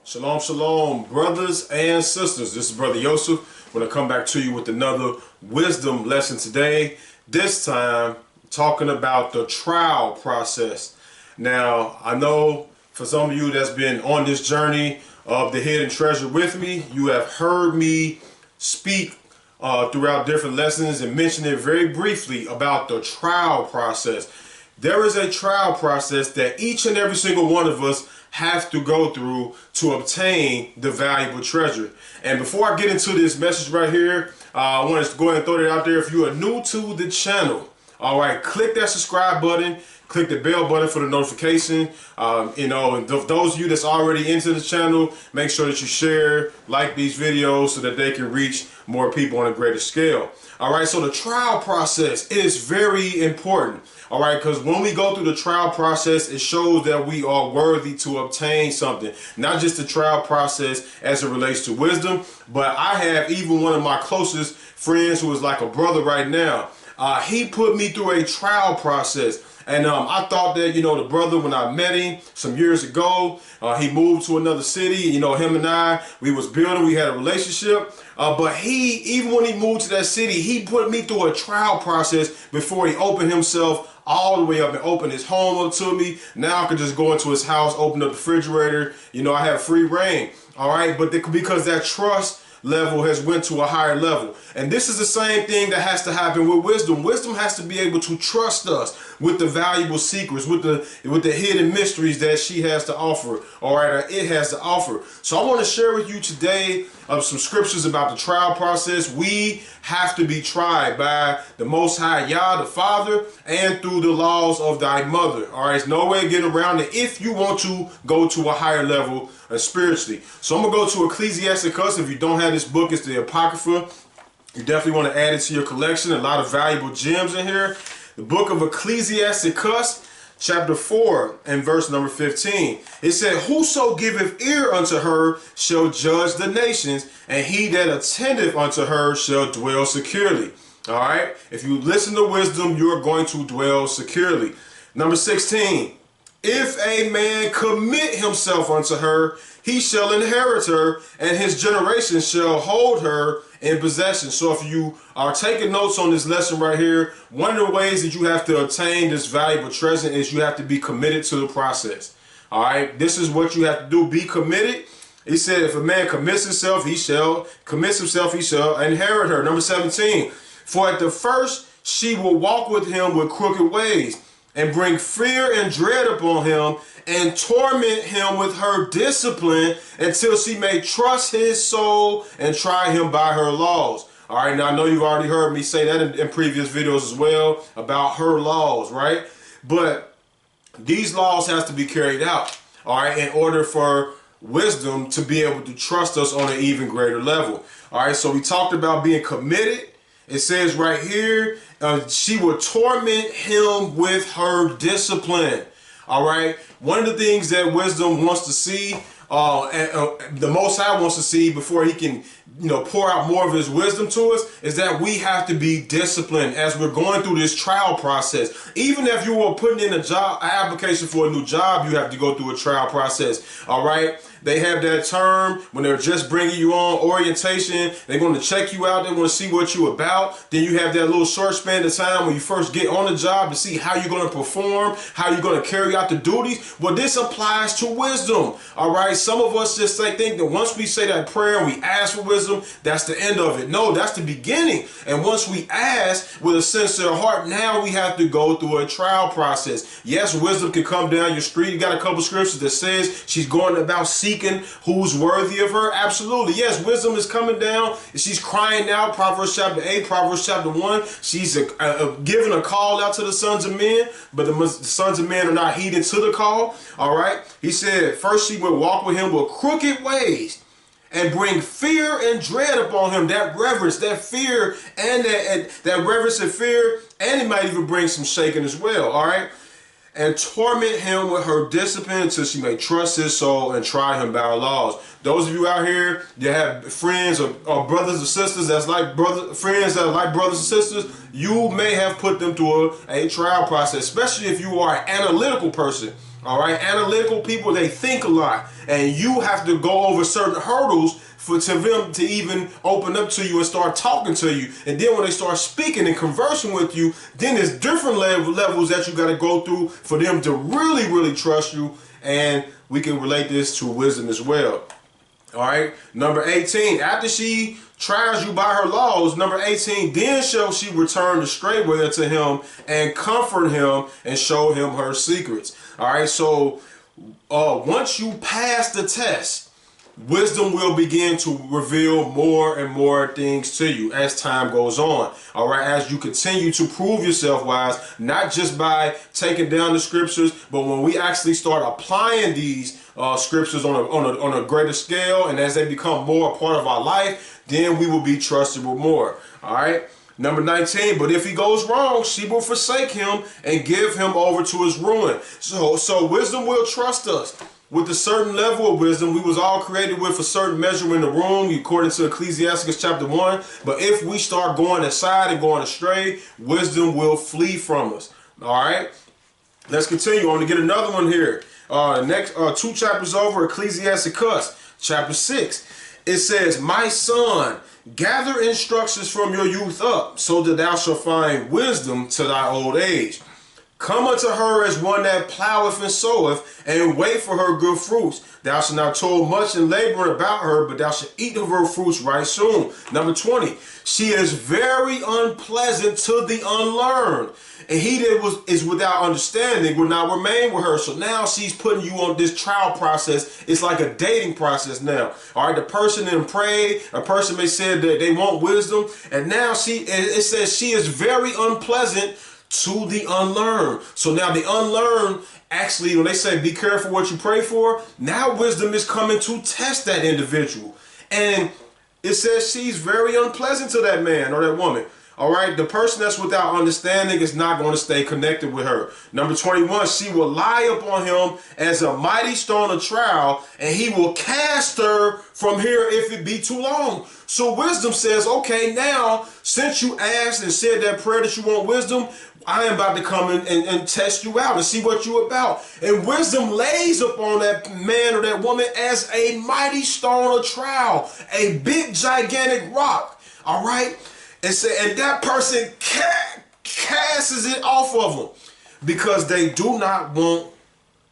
Shalom, shalom, brothers and sisters. This is Brother Yosef. I'm going to come back to you with another wisdom lesson today. This time, talking about the trial process. Now, I know for some of you that's been on this journey of the hidden treasure with me, you have heard me speak throughout different lessons and mention it very briefly about the trial process. There is a trial process that each and every single one of us have to go through to obtain the valuable treasure. And before I get into this message right here, I want to go ahead and throw it out there. If you are new to the channel, all right, click that subscribe button, click the bell button for the notification. And those of you that's already into the channel, make sure that you share, like these videos so that they can reach more people on a greater scale. All right, so the trial process is very important. All right, because when we go through the trial process, it shows that we are worthy to obtain something. Not just the trial process as it relates to wisdom, but I have even one of my closest friends who is like a brother right now. He put me through a trial process. And I thought that, the brother, when I met him some years ago, he moved to another city. Him and I, we was building, we had a relationship. But even when he moved to that city, he put me through a trial process before he opened himself all the way up and opened his home up to me. Now I could just go into his house, open up the refrigerator. I have free reign. All right. But because that trust level has went to a higher level. And this is the same thing that has to happen with wisdom. Wisdom has to be able to trust us with the valuable secrets, with the hidden mysteries that she has to offer, all right, or it has to offer. So I want to share with you today some scriptures about the trial process. We have to be tried by the Most High Yah, the Father, and through the laws of thy mother. All right, there's no way of getting around it if you want to go to a higher level spiritually. So I'm going to go to Ecclesiasticus. If you don't have this book, it's the Apocrypha. You definitely want to add it to your collection. A lot of valuable gems in here. The book of Ecclesiasticus, chapter 4 and verse number 15. It said, whoso giveth ear unto her shall judge the nations, and he that attendeth unto her shall dwell securely. All right. If you listen to wisdom, you are going to dwell securely. Number 16. If a man commit himself unto her, he shall inherit her, and his generation shall hold her in possession. So if you are taking notes on this lesson right here, one of the ways that you have to obtain this valuable treasure is you have to be committed to the process. All right, this is what you have to do. Be committed. He said, if a man commits himself, he shall inherit her. Number 17. For at the first she will walk with him with crooked ways, and bring fear and dread upon him, and torment him with her discipline until she may trust his soul and try him by her laws. All right, now I know you've already heard me say that in previous videos as well about her laws, right? But these laws has to be carried out, all right, in order for wisdom to be able to trust us on an even greater level. All right, so we talked about being committed. It says right here, she will torment him with her discipline. All right. One of the things that wisdom wants to see, the Most High wants to see before he can, pour out more of his wisdom to us, is that we have to be disciplined as we're going through this trial process. Even if you were putting in an application for a new job, you have to go through a trial process. All right. They have that term when they're just bringing you on orientation. They're going to check you out. They want to see what you're about. Then you have that little short span of time when you first get on the job to see how you're going to perform, how you're going to carry out the duties. Well, this applies to wisdom. All right. Some of us just think that once we say that prayer and we ask for wisdom, that's the end of it. No, that's the beginning. And once we ask with a sincere heart, now we have to go through a trial process. Yes, wisdom can come down your street. You got a couple scriptures that says she's going about seeking who's worthy of her. Absolutely. Yes, wisdom is coming down. She's crying out. Proverbs chapter 8, Proverbs chapter 1. She's giving a call out to the sons of men, but the sons of men are not heeding to the call. All right. He said, first she would walk with him with crooked ways, and bring fear and dread upon him. That reverence, that fear, and that reverence and fear, and it might even bring some shaking as well. All right. And torment him with her discipline until she may trust his soul and try him by her laws. Those of you out here, you have friends or brothers or sisters that's like friends that are like brothers and sisters, you may have put them through a trial process, especially if you are an analytical person. All right, analytical people, they think a lot, and you have to go over certain hurdles for them to even open up to you and start talking to you. And then when they start speaking and conversing with you, then there's different levels that you got to go through for them to really, really trust you. And we can relate this to wisdom as well. All right, number 18, after she trials you by her laws, number 18, then shall she return the straightway unto him and comfort him and show him her secrets. All right, so once you pass the test, wisdom will begin to reveal more and more things to you as time goes on. All right, as you continue to prove yourself wise, not just by taking down the scriptures, but when we actually start applying these scriptures on a greater scale, and as they become more a part of our life, then we will be trusted with more. All right. Number 19, but if he goes wrong, she will forsake him and give him over to his ruin. So wisdom will trust us with a certain level of wisdom. We was all created with a certain measure in the room, according to Ecclesiastes chapter 1. But if we start going aside and going astray, wisdom will flee from us. All right, let's continue. I'm going to get another one here. Next 2 chapters over, Ecclesiastes chapter 6. It says, my son, gather instructions from your youth up, so that thou shalt find wisdom to thy old age. Come unto her as one that ploweth and soweth, and wait for her good fruits. Thou shalt not toil much and labor about her, but thou shalt eat of her fruits right soon. Number 20, she is very unpleasant to the unlearned, and he that is without understanding will not remain with her. So now she's putting you on this trial process. It's like a dating process now. All right, the person then prayed, a person may say that they want wisdom, and now it says she is very unpleasant to the unlearned. So now the unlearned, actually, when they say be careful what you pray for, now wisdom is coming to test that individual. And it says she's very unpleasant to that man or that woman. All right, the person that's without understanding is not going to stay connected with her. Number 21, she will lie upon him as a mighty stone of trial, and he will cast her from here if it be too long. So wisdom says, okay, now, since you asked and said that prayer that you want wisdom, I am about to come in and test you out and see what you're about. And wisdom lays upon that man or that woman as a mighty stone of trial, a big, gigantic rock. All right? And that person casts it off of them because they do not want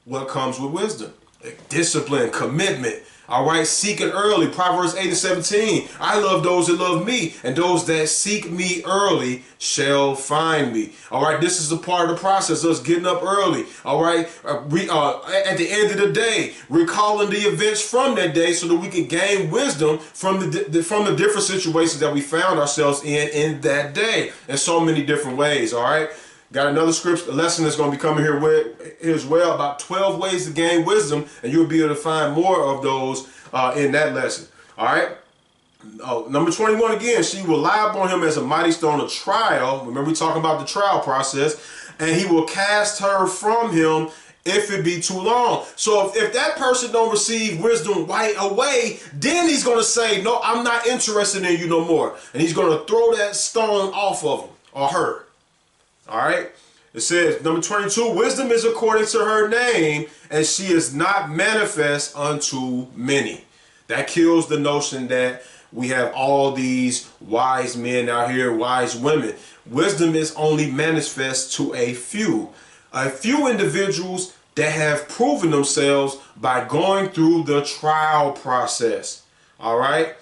what comes with wisdom. Discipline, commitment. All right, seeking early. Proverbs 8:17. I love those that love me, and those that seek me early shall find me. All right, this is a part of the process, us getting up early. All right, at the end of the day, recalling the events from that day so that we can gain wisdom from the different situations that we found ourselves in that day in so many different ways. All right. Got another scripture, a lesson that's going to be coming here as well, about 12 ways to gain wisdom, and you'll be able to find more of those in that lesson. All right. Number 21 again, she will lie upon him as a mighty stone of trial. Remember, we talking about the trial process, and he will cast her from him if it be too long. So if that person don't receive wisdom right away, then he's going to say, no, I'm not interested in you no more, and he's going to throw that stone off of him or her. All right, it says, number 22, wisdom is according to her name, and she is not manifest unto many. That kills the notion that we have all these wise men out here, wise women. Wisdom is only manifest to a few individuals that have proven themselves by going through the trial process. All right,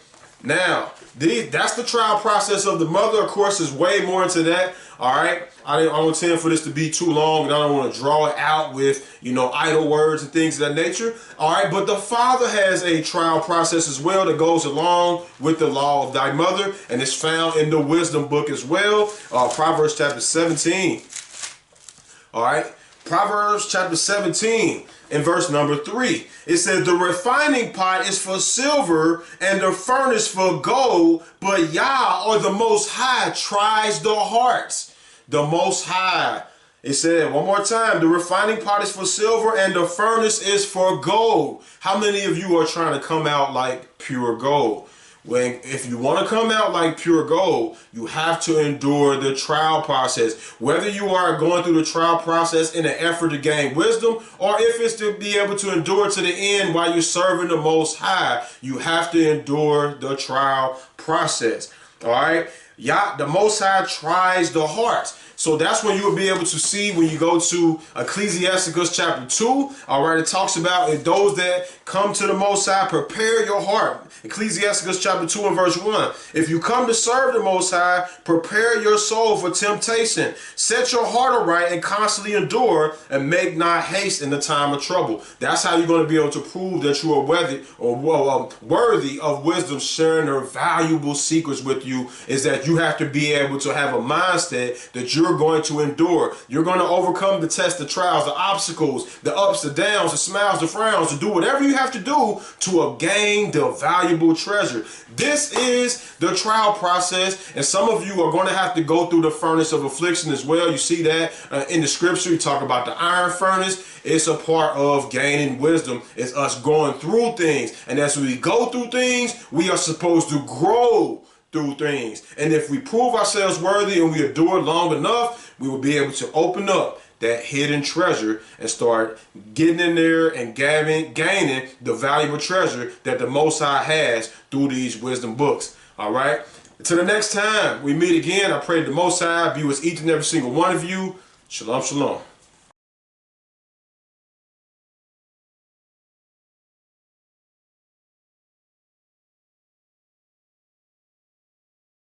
now that's the trial process of the mother. Of course, is way more into that. All right, I don't intend for this to be too long, and I don't want to draw it out with, idle words and things of that nature. All right, but the father has a trial process as well that goes along with the law of thy mother, and it's found in the wisdom book as well. Proverbs chapter 17. All right, Proverbs chapter 17 in verse number 3. It says, the refining pot is for silver and the furnace for gold, but Yah, or the Most High, tries the hearts. The Most High. It said one more time, the refining pot is for silver and the furnace is for gold. How many of you are trying to come out like pure gold? if you want to come out like pure gold, you have to endure the trial process. Whether you are going through the trial process in an effort to gain wisdom, or if it's to be able to endure to the end while you're serving the Most High, you have to endure the trial process. All right? The Most High tries the hearts. So that's when you will be able to see when you go to Ecclesiasticus chapter 2. All right, it talks about those that come to the Most High, prepare your heart. Ecclesiasticus chapter 2 and verse 1. If you come to serve the Most High, prepare your soul for temptation. Set your heart aright and constantly endure, and make not haste in the time of trouble. That's how you're going to be able to prove that you are worthy of wisdom, sharing her valuable secrets with you, is that you have to be able to have a mindset that you're going to endure. You're going to overcome the tests, the trials, the obstacles, the ups, the downs, the smiles, the frowns, to do whatever you have to do to gain the valuable treasure. This is the trial process, and some of you are going to have to go through the furnace of affliction as well. You see that in the scripture. You talk about the iron furnace. It's a part of gaining wisdom. It's us going through things, and as we go through things, we are supposed to grow through things. And if we prove ourselves worthy and we endure long enough, we will be able to open up that hidden treasure and start getting in there and gaining the valuable treasure that the Most High has through these wisdom books. All right. Until the next time we meet again, I pray the Most High be with each and every single one of you. Shalom, shalom.